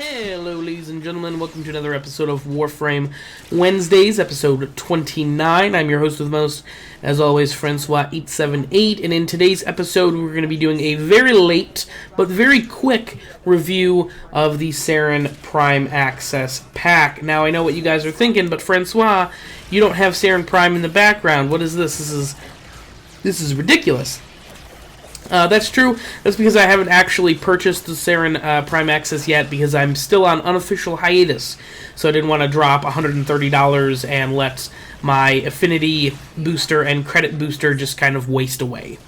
Hello, ladies and gentlemen. Welcome to another episode of Warframe Wednesdays, episode 29. I'm your host with most, as always, Francois878, and in today's episode, we're going to be doing a very late, but very quick review of the Saryn Prime Access pack. Now, I know what you guys are thinking, but Francois, you don't have Saryn Prime in the background. What is this? This is ridiculous. That's true. That's because I haven't actually purchased the Saryn Prime Access yet because I'm still on unofficial hiatus. So I didn't want to drop $130 and let my affinity booster and credit booster just kind of waste away.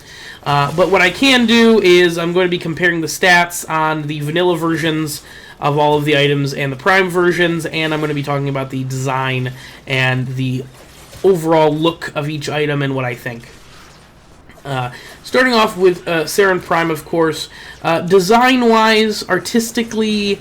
But what I can do is I'm going to be comparing the stats on the vanilla versions of all of the items and the Prime versions, and I'm going to be talking about the design and the overall look of each item and what I think. Starting off with Saryn Prime, of course. Design-wise, artistically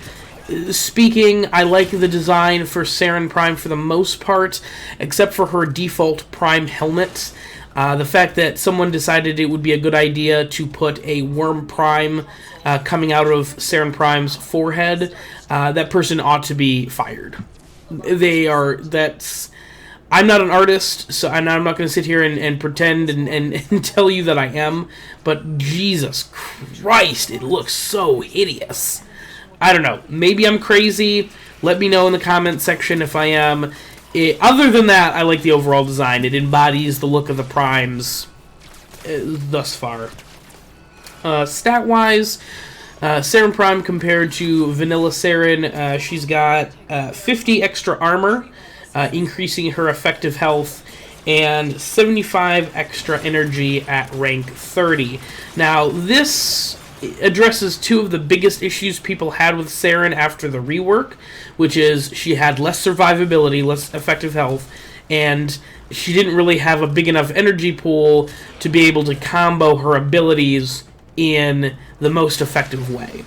speaking, I like the design for Saryn Prime for the most part, except for her default Prime helmet. The fact that someone decided it would be a good idea to put a worm Prime coming out of Saryn Prime's forehead, that person ought to be fired. I'm not an artist, so I'm not going to sit here and pretend and tell you that I am, but Jesus Christ, it looks so hideous. I don't know. Maybe I'm crazy. Let me know in the comment section if I am. Other than that, I like the overall design. It embodies the look of the Primes thus far. Stat-wise, Saryn Prime compared to Vanilla Saryn, she's got 50 extra armor, increasing her effective health, and 75 extra energy at rank 30. Now, this addresses two of the biggest issues people had with Saryn after the rework, which is she had less survivability, less effective health, and she didn't really have a big enough energy pool to be able to combo her abilities in the most effective way.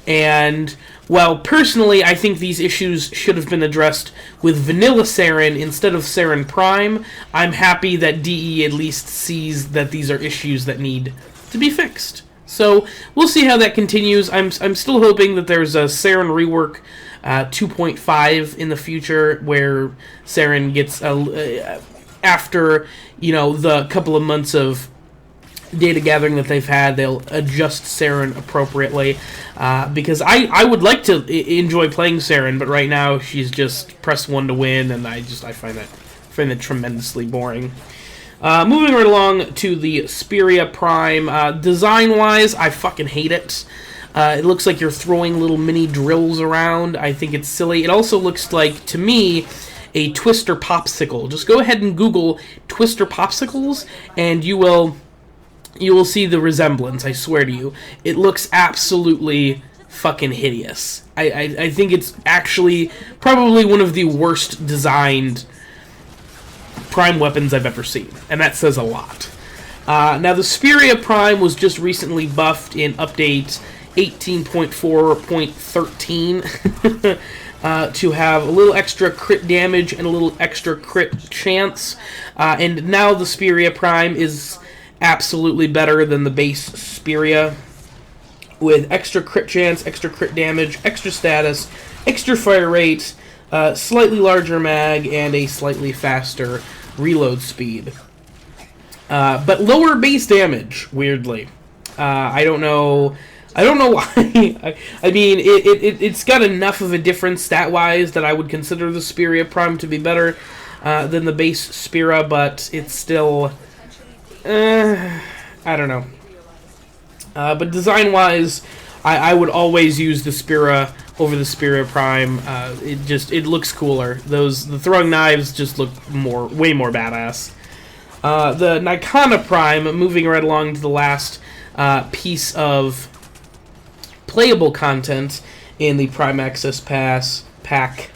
And well, personally, I think these issues should have been addressed with Vanilla Saryn instead of Saryn Prime. I'm happy that DE at least sees that these are issues that need to be fixed. So, we'll see how that continues. I'm still hoping that there's a Saryn rework 2.5 in the future, where Saryn gets, after, the couple of months of data gathering that they've had, they'll adjust Saryn appropriately, because I would like to enjoy playing Saryn, but right now she's just press 1 to win, and I find that tremendously boring. Moving right along to the Spira Prime, design-wise, I fucking hate it. It looks like you're throwing little mini drills around. I think it's silly. It also looks like, to me, a Twister Popsicle. Just go ahead and Google Twister Popsicles, and you will see the resemblance, I swear to you. It looks absolutely fucking hideous. I think it's actually probably one of the worst designed Prime weapons I've ever seen, and that says a lot. Now, the Spira Prime was just recently buffed in update 18.4.13 to have a little extra crit damage and a little extra crit chance, and now the Spira Prime is absolutely better than the base Spira, with extra crit chance, extra crit damage, extra status, extra fire rate, slightly larger mag, and a slightly faster reload speed. But lower base damage, weirdly. I don't know why. I mean, it's got enough of a difference stat-wise that I would consider the Spira Prime to be better than the base Spira, but it's still... I don't know. But design-wise, I would always use the Spira over the Spira Prime. It looks cooler. The throwing knives just look way more badass. The Nikana Prime, moving right along to the last piece of playable content in the Prime Access pack.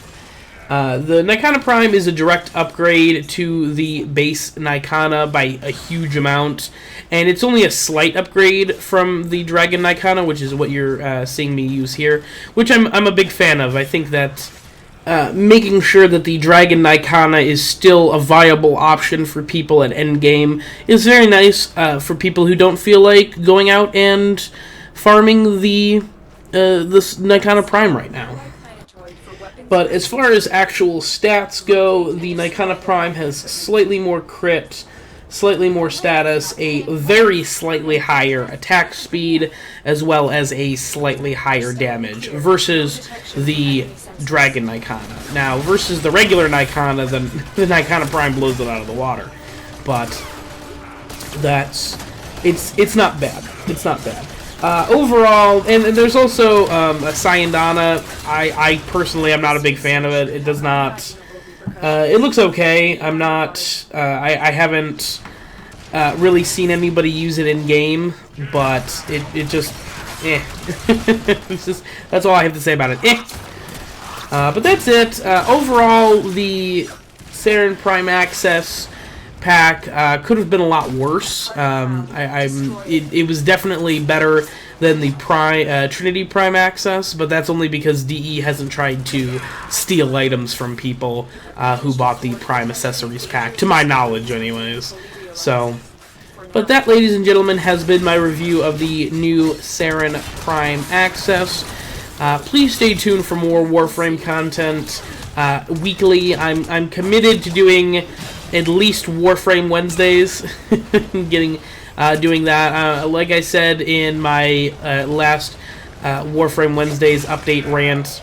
The Nikana Prime is a direct upgrade to the base Nikana by a huge amount, and it's only a slight upgrade from the Dragon Nikana, which is what you're seeing me use here, which I'm a big fan of. I think that making sure that the Dragon Nikana is still a viable option for people at endgame is very nice for people who don't feel like going out and farming the this Nikana Prime right now. But as far as actual stats go, the Nikana Prime has slightly more crit, slightly more status, a very slightly higher attack speed, as well as a slightly higher damage versus the Dragon Nikana. Now, versus the regular Nikana, the Nikana Prime blows it out of the water. But it's not bad. It's not bad. Overall, and there's also a Sayandana. I personally am not a big fan of it. It does not. It looks okay. I'm not. I haven't really seen anybody use it in game, but it just. It's just, that's all I have to say about it. But that's it. Overall, the Saryn Prime Access pack could have been a lot worse. It was definitely better than the Trinity Prime Access, but that's only because DE hasn't tried to steal items from people who bought the Prime Accessories pack, to my knowledge anyways. So, but that, ladies and gentlemen, has been my review of the new Saryn Prime Access. Please stay tuned for more Warframe content weekly. I'm committed to doing at least Warframe Wednesdays, doing that. Like I said in my last Warframe Wednesdays update rant,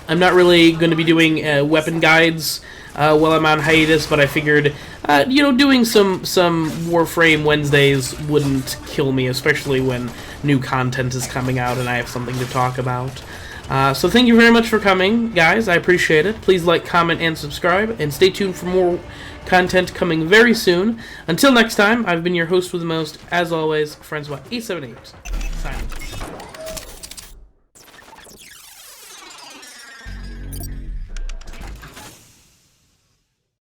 I'm not really going to be doing weapon guides while I'm on hiatus, but I figured, doing some Warframe Wednesdays wouldn't kill me, especially when new content is coming out and I have something to talk about. So thank you very much for coming, guys. I appreciate it. Please like, comment, and subscribe, and stay tuned for more content coming very soon. Until next time, I've been your host with the most, as always, Francois878, signing.